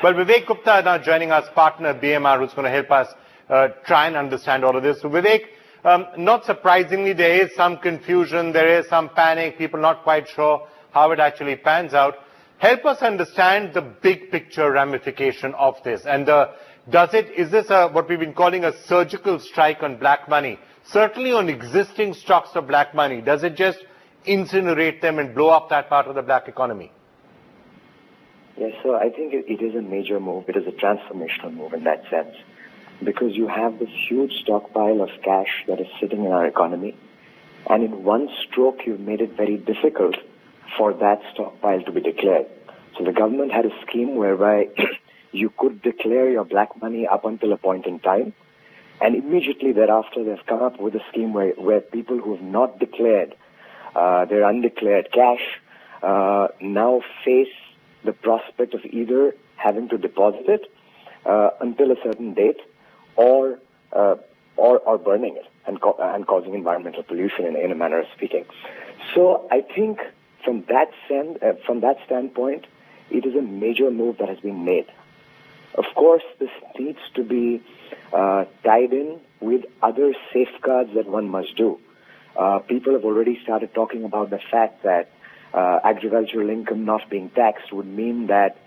Well, Vivek Gupta now joining us, partner BMR, who's going to help us try and understand all of this. So Vivek, not surprisingly, there is some confusion, there is some panic, people not quite sure how it actually pans out. Help us understand the big picture ramification of this. And is this what we've been calling a surgical strike on black money? Certainly on existing stocks of black money. Does it just incinerate them and blow up that part of the black economy? Yes, so I think it is a major move. It is a transformational move in that sense, because you have this huge stockpile of cash that is sitting in our economy, and in one stroke you've made it very difficult for that stockpile to be declared. So the government had a scheme whereby you could declare your black money up until a point in time, and immediately thereafter they've come up with a scheme where people who have not declared their undeclared cash now face the prospect of either having to deposit it until a certain date, or burning it and causing environmental pollution in a manner of speaking. So I think from that standpoint, it is a major move that has been made. Of course, this needs to be tied in with other safeguards that one must do. People have already started talking about the fact that agricultural income not being taxed would mean that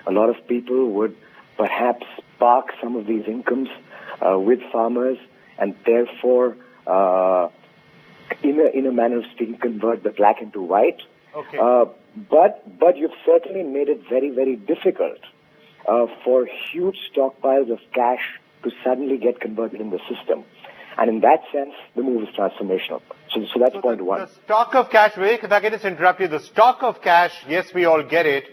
a lot of people would perhaps park some of these incomes with farmers, and therefore, in a manner of speaking, convert the black into white. Okay. But you've certainly made it very, very difficult for huge stockpiles of cash to suddenly get converted in the system. And in that sense, the move is transformational. So that's point one. The stock of cash, Vivek, if I can just interrupt you, the stock of cash, yes, we all get it.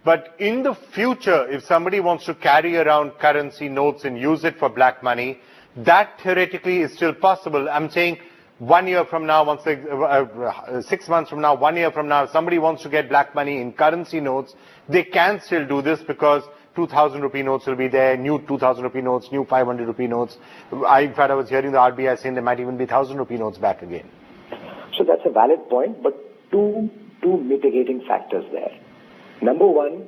But in the future, if somebody wants to carry around currency notes and use it for black money, that theoretically is still possible. I'm saying 1 year from now, 6 months from now, 1 year from now, if somebody wants to get black money in currency notes, they can still do this because 2,000 rupee notes will be there, new 2,000 rupee notes, new 500 rupee notes. In fact, I was hearing the RBI saying there might even be 1,000 rupee notes back again. So that's a valid point, but two mitigating factors there. Number one,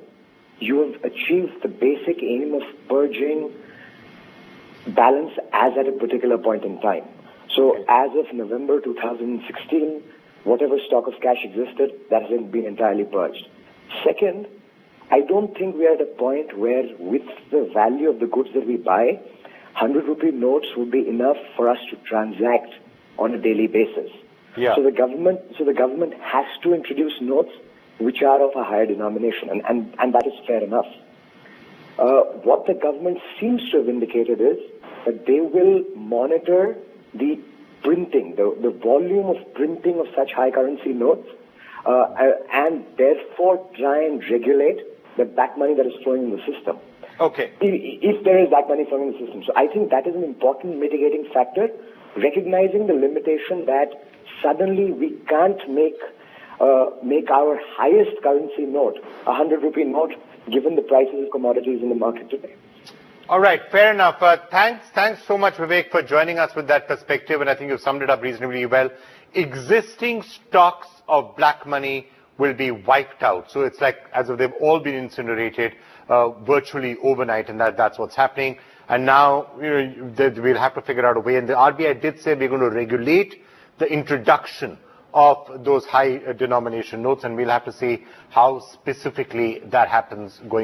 you have achieved the basic aim of purging balance as at a particular point in time. So as of November 2016, whatever stock of cash existed, that hasn't been entirely purged. Second, I don't think we are at a point where, with the value of the goods that we buy, 100 rupee notes would be enough for us to transact on a daily basis. Yeah. So the government has to introduce notes which are of a higher denomination, and that is fair enough. What the government seems to have indicated is that they will monitor the printing, the volume of printing of such high currency notes, and therefore try and regulate the black money that is flowing in the system. Okay. If there is black money flowing in the system. So I think that is an important mitigating factor, recognizing the limitation that suddenly we can't make our highest currency note, 100 rupee note, given the prices of commodities in the market today. All right, fair enough. Thanks so much, Vivek, for joining us with that perspective, and I think you've summed it up reasonably well. Existing stocks of black money will be wiped out. So it's like as if they've all been incinerated virtually overnight, and that's what's happening. And now we'll have to figure out a way. And the RBI did say we're going to regulate the introduction of those high denomination notes, and we'll have to see how specifically that happens going